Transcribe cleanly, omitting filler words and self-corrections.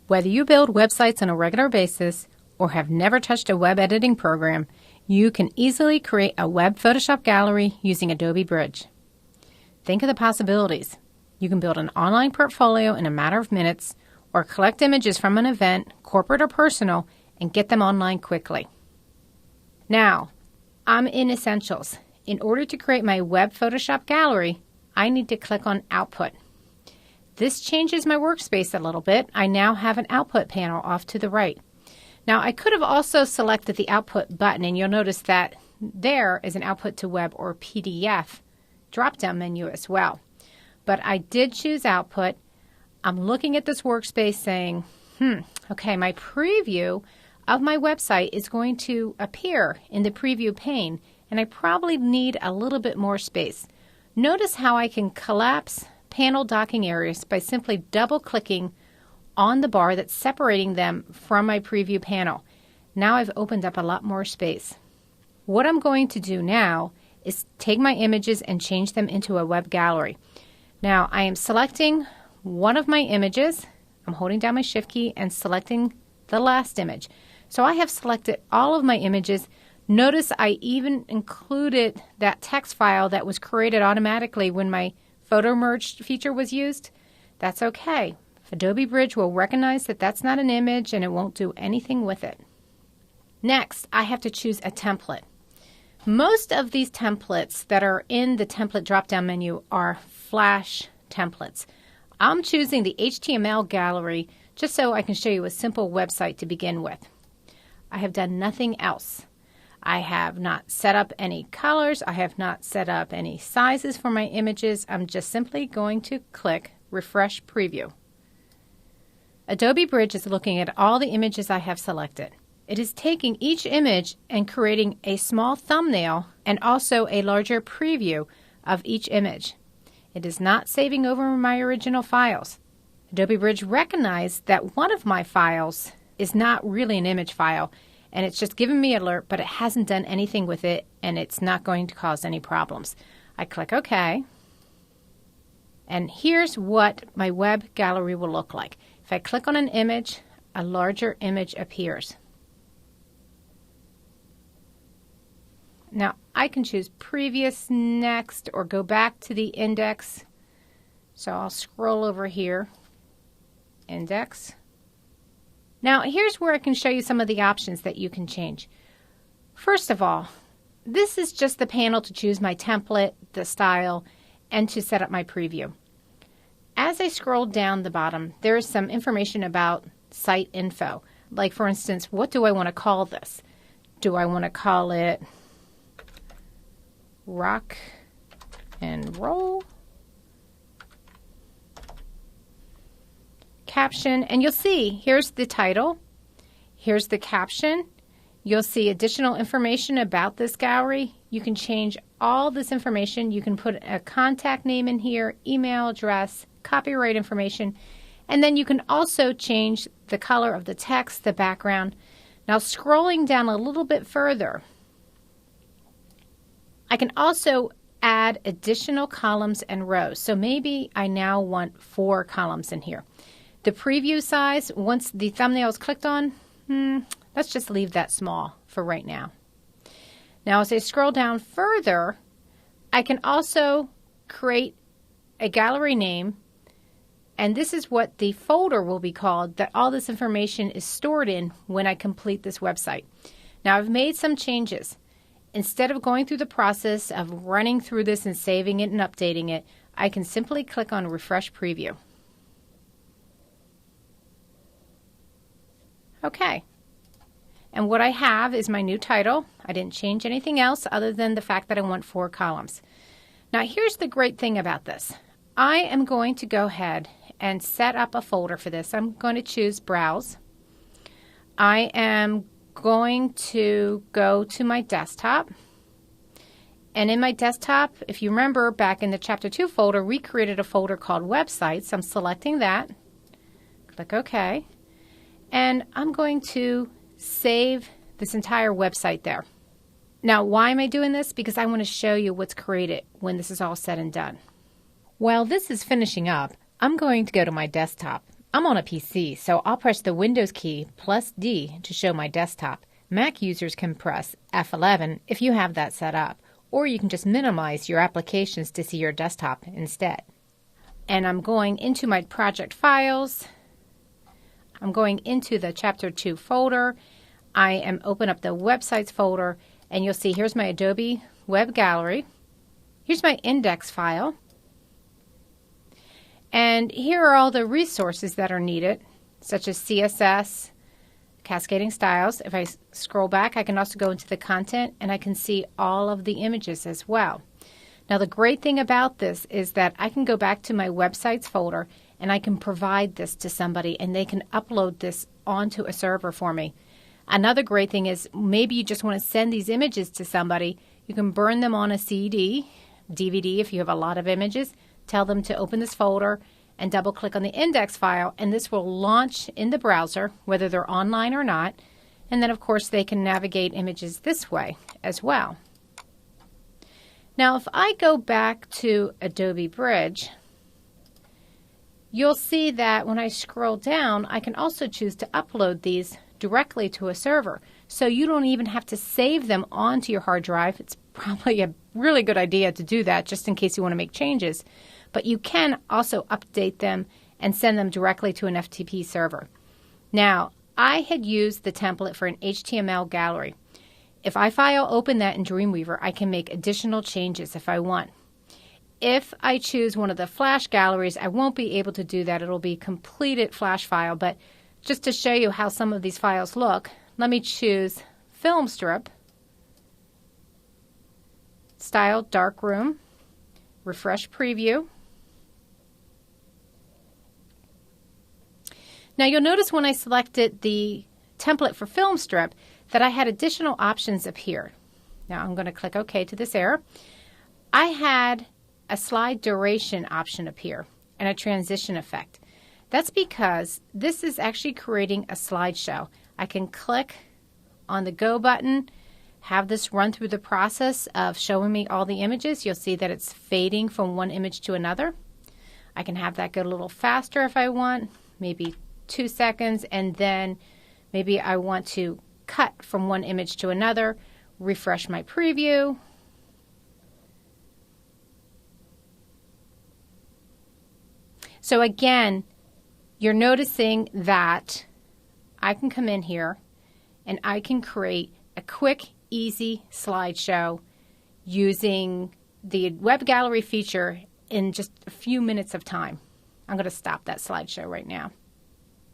Whether you build websites on a regular basis or have never touched a web editing program, you can easily create a web Photoshop gallery using Adobe Bridge. Think of the possibilities. You can build an online portfolio in a matter of minutes or collect images from an event, corporate or personal, and get them online quickly. Now, I'm in Essentials. In order to create my web Photoshop gallery, I need to click on Output. This changes my workspace a little bit. I now have an output panel off to the right. Now, I could have also selected the Output button, and you'll notice that there is an Output to Web or PDF drop-down menu as well. But I did choose Output. I'm looking at this workspace saying, okay, my preview of my website is going to appear in the preview pane, and I probably need a little bit more space. Notice how I can collapse panel docking areas by simply double-clicking on the bar that's separating them from my preview panel. Now I've opened up a lot more space. What I'm going to do now is take my images and change them into a web gallery. Now I am selecting one of my images. I'm holding down my Shift key and selecting the last image. So I have selected all of my images. Notice I even included that text file that was created automatically when my photo merge feature was used. That's okay. Adobe Bridge will recognize that that's not an image and it won't do anything with it. Next, I have to choose a template. Most of these templates that are in the template drop-down menu are Flash templates. I'm choosing the HTML gallery just so I can show you a simple website to begin with. I have done nothing else. I have not set up any colors. I have not set up any sizes for my images. I'm just simply going to click Refresh Preview. Adobe Bridge is looking at all the images I have selected. It is taking each image and creating a small thumbnail and also a larger preview of each image. It is not saving over my original files. Adobe Bridge recognized that one of my files is not really an image file, and it's just given me an alert, but it hasn't done anything with it, and it's not going to cause any problems. I click OK, and here's what my web gallery will look like. If I click on an image, a larger image appears. Now, I can choose Previous, Next, or go back to the index. So I'll scroll over here, Index. Now, here's where I can show you some of the options that you can change. First of all, this is just the panel to choose my template, the style, and to set up my preview. As I scroll down the bottom, there is some information about site info. Like, for instance, what do I want to call this? Do I want to call it Rock and Roll? Caption, and you'll see here's the title, here's the caption. You'll see additional information about this gallery. You can change all this information. You can put a contact name in here, email address, copyright information, and then you can also change the color of the text, the background. Now, scrolling down a little bit further, I can also add additional columns and rows. So maybe I now want 4 columns in here. The preview size, once the thumbnail is clicked on, let's just leave that small for right now. Now, as I scroll down further, I can also create a gallery name, and this is what the folder will be called that all this information is stored in when I complete this website. Now, I've made some changes. Instead of going through the process of running through this and saving it and updating it, I can simply click on Refresh Preview. Okay. And what I have is my new title. I didn't change anything else other than the fact that I want 4 columns. Now, here's the great thing about this. I am going to go ahead and set up a folder for this. I'm going to choose Browse. I am going to go to my desktop. And in my desktop, if you remember back in the Chapter 2 folder, we created a folder called Websites. I'm selecting that. Click OK. And I'm going to save this entire website there. Now, why am I doing this? Because I want to show you what's created when this is all said and done. While this is finishing up, I'm going to go to my desktop. I'm on a PC, so I'll press the Windows key plus D to show my desktop. Mac users can press F11 if you have that set up, or you can just minimize your applications to see your desktop instead. And I'm going into my project files. I'm going into the Chapter 2 folder. I am open up the websites folder, and you'll see here's my Adobe Web Gallery. Here's my index file. And here are all the resources that are needed, such as CSS, cascading styles. If I scroll back, I can also go into the content, and I can see all of the images as well. Now, the great thing about this is that I can go back to my websites folder, and I can provide this to somebody, and they can upload this onto a server for me. Another great thing is maybe you just want to send these images to somebody. You can burn them on a CD, DVD if you have a lot of images. Tell them to open this folder and double-click on the index file, and this will launch in the browser, whether they're online or not. And then, of course, they can navigate images this way as well. Now, if I go back to Adobe Bridge, you'll see that when I scroll down, I can also choose to upload these directly to a server. So you don't even have to save them onto your hard drive. It's probably a really good idea to do that just in case you want to make changes. But you can also update them and send them directly to an FTP server. Now, I had used the template for an HTML gallery. If I file open that in Dreamweaver, I can make additional changes if I want. If I choose one of the Flash galleries, I won't be able to do that. It'll be a completed Flash file. But just to show you how some of these files look, let me choose Film Strip, Style Darkroom, Refresh Preview. Now you'll notice when I selected the template for Film Strip that I had additional options up here. Now I'm going to click OK to this error. I had a slide duration option up here and a transition effect. That's because this is actually creating a slideshow. I can click on the Go button, have this run through the process of showing me all the images. You'll see that it's fading from one image to another. I can have that go a little faster if I want, maybe 2 seconds, and then maybe I want to cut from one image to another, refresh my preview. So again, you're noticing that I can come in here and I can create a quick, easy slideshow using the web gallery feature in just a few minutes of time. I'm going to stop that slideshow right now.